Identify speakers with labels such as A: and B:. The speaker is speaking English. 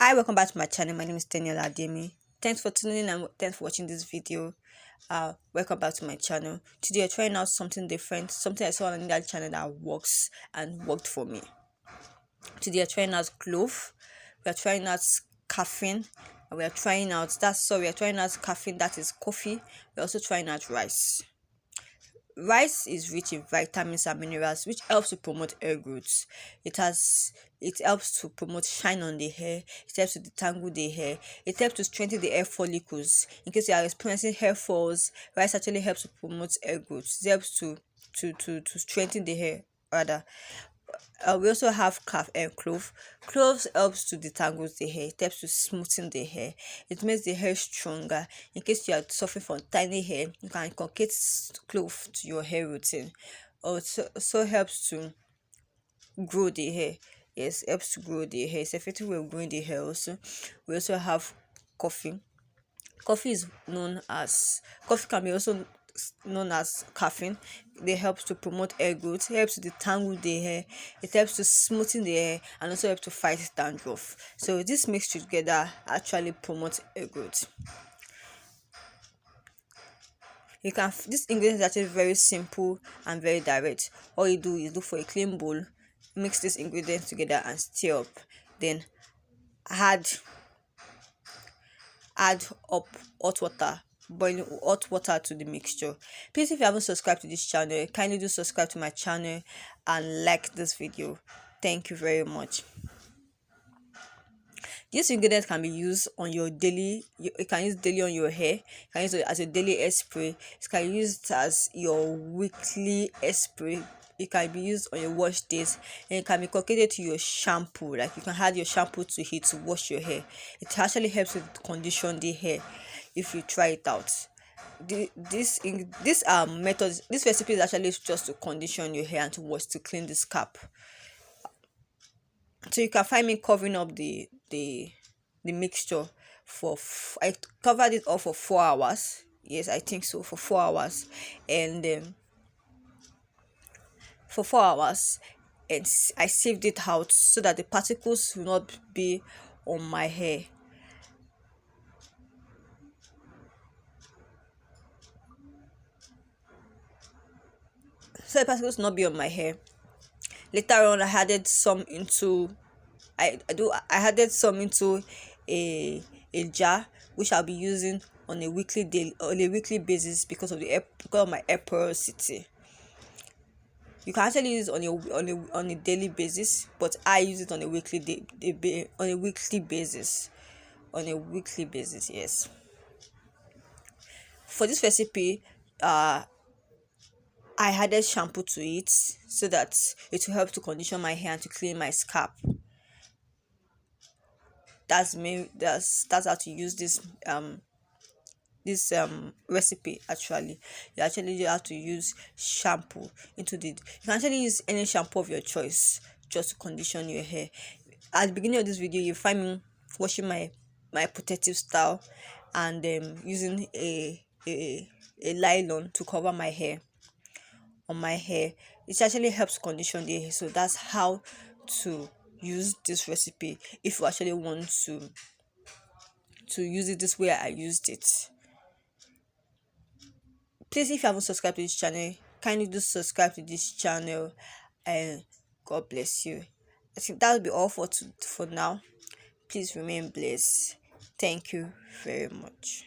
A: Hi, welcome back to my channel. My name is Daniel Ademi. Thanks for tuning in and thanks for watching this video. Welcome back to my channel. Today I'm trying out something different, something I saw on that channel that works and worked for me. Today I'm trying out clove. We are trying out caffeine. And we are trying out we are trying out caffeine, that is coffee. We're also trying out rice. Rice is rich in vitamins and minerals which helps to promote hair growth. It helps to promote shine on the hair, it helps to detangle the hair, it helps to strengthen the hair follicles. In case you are experiencing hair falls, rice actually helps to promote hair growth. It helps to strengthen the hair rather. We also have calf and clove. Cloves helps to detangle the hair. It helps to smoothen the hair. It makes the hair stronger. In case you are suffering from tiny hair, you can inculcate clove to your hair routine. Also helps to grow the hair. Yes, helps to grow the hair. It's effective way of growing the hair. Also, we also have coffee. Coffee can be also known as caffeine. They helps to promote hair growth, helps to detangle the hair, it helps to smoothen the hair, and also helps to fight dandruff. So this mixed together actually promotes hair growth. This ingredient is actually very simple and very direct. All you do is look for a clean bowl, mix these ingredients together and stir up, then add add up hot water, boiling hot water to the mixture. Please, if you haven't subscribed to this channel, kindly do subscribe to my channel and like this video. Thank you very much. This ingredient can be used on your daily, you can use daily on your hair, you can use it as a daily hair spray, it can be used as your weekly hair spray, it can be used on your wash days, and it can be incorporated to your shampoo. Like you can add your shampoo to it to wash your hair. It actually helps to condition the hair if you try it out. This recipe is actually just to condition your hair and to wash, to clean the scalp. So you can find me covering up the mixture I covered it all for 4 hours. Yes, I think so, for 4 hours. And for 4 hours, and I saved it out so that the particles will not be on my hair. So the particles will not be on my hair. Later on, I added some into I added some into a jar which I'll be using on a weekly basis because of my hair porosity. You can actually use it on a daily basis, but I use it on a on a weekly basis. On a weekly basis, yes. For this recipe, I added shampoo to it so that it will help to condition my hair and to clean my scalp. That's how to use this recipe. Actually, you have to use shampoo you can actually use any shampoo of your choice just to condition your hair. At the beginning of this video, you find me washing my protective style and using a nylon to cover my hair on my hair. It actually helps condition the hair. So that's how to use this recipe if you actually want to use it this way I used it. Please, if you haven't subscribed to this channel, kindly do subscribe to this channel, and God bless you. I think that'll be all for now. Please remain blessed. Thank you very much.